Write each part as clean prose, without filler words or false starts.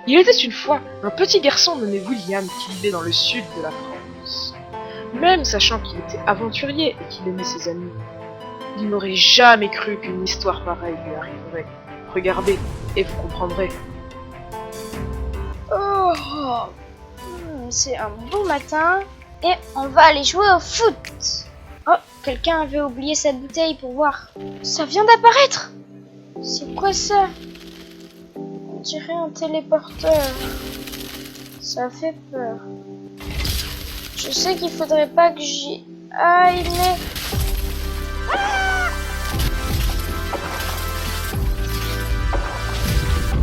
Il était une fois un petit garçon nommé William qui vivait dans le sud de la France. Même sachant qu'il était aventurier et qu'il aimait ses amis, il n'aurait jamais cru qu'une histoire pareille lui arriverait. Regardez, et vous comprendrez. Oh, c'est un beau matin et on va aller jouer au foot. Oh, quelqu'un avait oublié sa bouteille pour voir. Ça vient d'apparaître. C'est quoi ça? On dirait un téléporteur. Ça fait peur. Je sais qu'il faudrait pas que j'y aille, mais...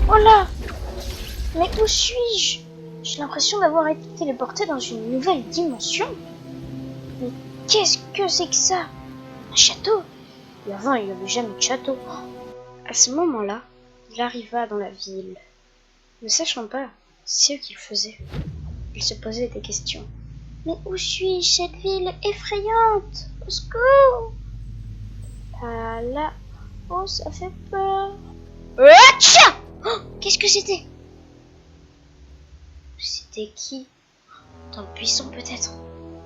Oh là! Mais où suis-je? J'ai l'impression d'avoir été téléporté dans une nouvelle dimension. Mais qu'est-ce que c'est que ça? Un château? Et avant, il n'y avait jamais de château. À ce moment-là, il arriva dans la ville. Ne sachant pas ce qu'il faisait, il se posait des questions. Mais où suis-je? Cette ville effrayante! Au secours! Ah là... Oh, ça fait peur. Atcha! Oh, qu'est-ce que c'était? C'était qui? Dans le buisson peut-être?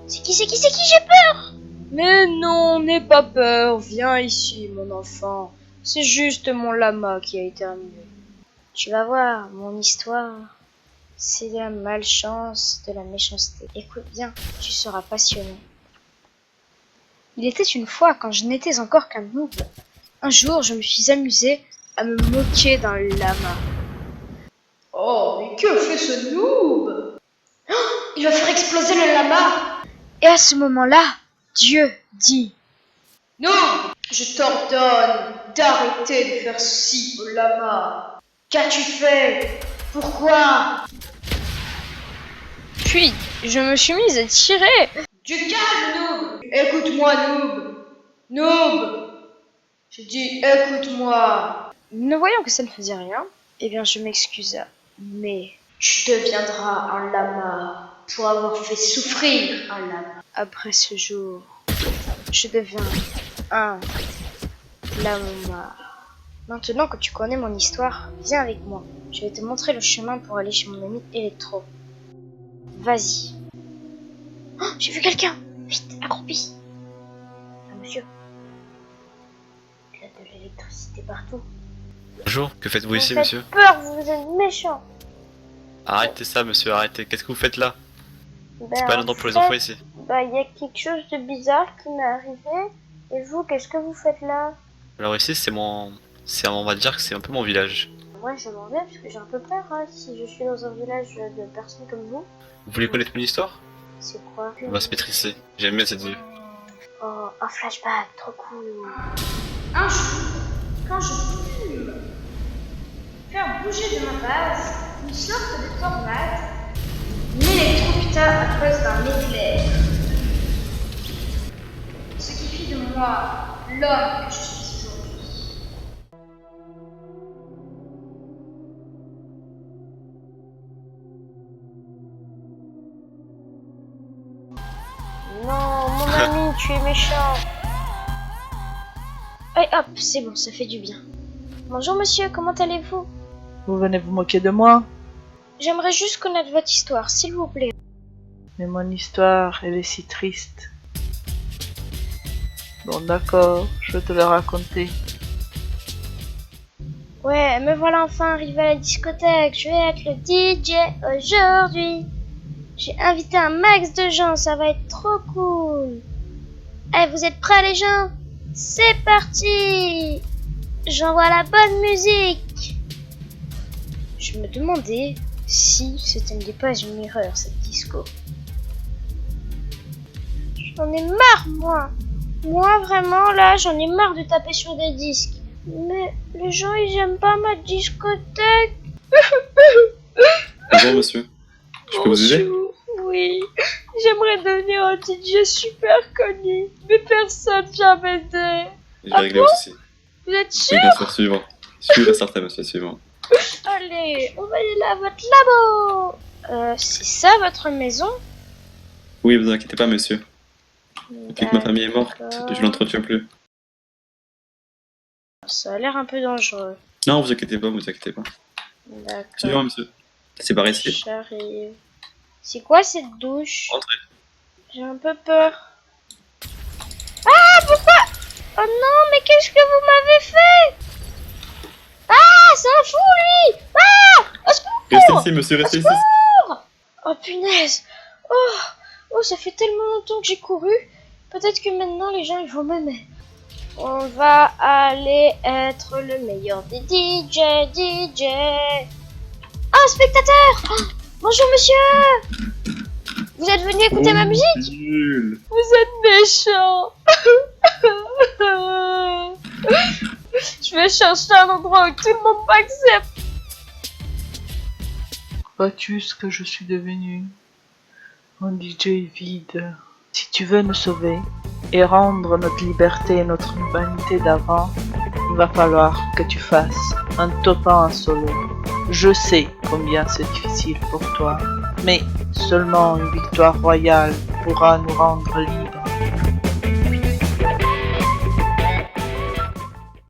C'est qui? J'ai peur! Mais non, n'aie pas peur, viens ici, mon enfant. C'est juste mon lama qui a éternué. Tu vas voir, mon histoire, c'est de la malchance, de la méchanceté. Écoute bien, tu seras passionné. Il était une fois quand je n'étais encore qu'un noob. Un jour, je me suis amusé à me moquer d'un lama. Oh, mais que fait ce noob? Il va faire exploser le lama! Et à ce moment-là, Dieu dit: Non, je t'ordonne d'arrêter de faire ceci au lama. Qu'as-tu fait? Pourquoi? Puis, je me suis mise à tirer. Du calme, noob. Écoute-moi, noob. Noob. Je dis écoute-moi. Ne voyant que ça ne faisait rien, eh bien je m'excusa. Mais Tu deviendras un lama pour avoir fait souffrir un lama. après ce jour, je deviens un lama. Maintenant que tu connais mon histoire, viens avec moi. Je vais te montrer le chemin pour aller chez mon ami Electro. Vas-y. Oh, j'ai vu quelqu'un. Vite, accroupi. Ah, monsieur. Il y a de l'électricité partout. Bonjour, que faites-vous Vous ici, faites monsieur? peur, vous êtes méchant. Arrêtez ça, monsieur, arrêtez. Qu'est-ce que vous faites là? Ben, C'est pas un en endroit pour les fait, enfants ici. Bah, il y a quelque chose de bizarre qui m'est arrivé. Et vous, qu'est-ce que vous faites là? Alors ici, on va dire que c'est un peu mon village. Moi, je m'en vais parce que j'ai un peu peur hein, si je suis dans un village de personnes comme vous. Vous voulez connaître mon histoire? C'est quoi? On va se mettre ici. J'aime bien cette vue. Oh, un flashback, trop cool. Un jour, quand je voulus faire bouger de ma base une sorte de tornade, m'électrocuta à cause d'un éclair. Ce qui fit de moi l'homme que je suis aujourd'hui. Non, mon ami, tu es méchant. Allez, hop, c'est bon, ça fait du bien. Bonjour monsieur, comment allez-vous? Vous venez vous moquer de moi? J'aimerais juste connaître votre histoire, s'il vous plaît. Mais mon histoire, elle est si triste. Bon d'accord, je vais te la raconter. Ouais, me voilà enfin arrivé à la discothèque. Je vais être le DJ aujourd'hui. J'ai invité un max de gens, ça va être trop cool. Eh, vous êtes prêts les gens? C'est parti! J'envoie la bonne musique. Je me demandais si ce n'était pas une erreur cette disco. J'en ai marre moi. Moi vraiment là, j'en ai marre de taper sur des disques. Mais les gens ils aiment pas ma discothèque. Bonjour, monsieur. Je peux vous aider? Bonjour, oui. J'aimerais devenir un DJ super connu. Mais personne vient m'aider. Je vais régler vos soucis. Vous êtes Oui, sûr? bien sûr, suivant. Suivez certain, monsieur, suivant. Allez, on va aller là à votre labo. C'est ça votre maison? Oui, vous inquiétez pas, monsieur. Depuis que ma famille est morte, je l'entretiens plus. Ça a l'air un peu dangereux. Non, vous inquiétez pas, vous inquiétez pas. D'accord. Suivant, monsieur. C'est par ici. J'arrive. C'est quoi cette douche? Entrez. J'ai un peu peur. Ah, pourquoi? Oh non, mais qu'est-ce que vous m'avez fait? Ah, c'est un fou, lui! Ah! Au secours! Restez ici, monsieur, restez ici. Oh, punaise! Oh, ça fait tellement longtemps que j'ai couru. Peut-être que maintenant, les gens, ils vont m'aimer. On va aller être le meilleur des DJ. Oh, spectateur! Oh, bonjour, monsieur! Vous êtes venu écouter ma musique? Nul. Vous êtes méchant. Je vais chercher un endroit où tout le monde m'accepte. Vois-tu ce que je suis devenu? Un DJ vide. Si tu veux nous sauver et rendre notre liberté et notre humanité d'avant, il va falloir que tu fasses un top 1 solo. Je sais combien c'est difficile pour toi, mais seulement une victoire royale pourra nous rendre libres.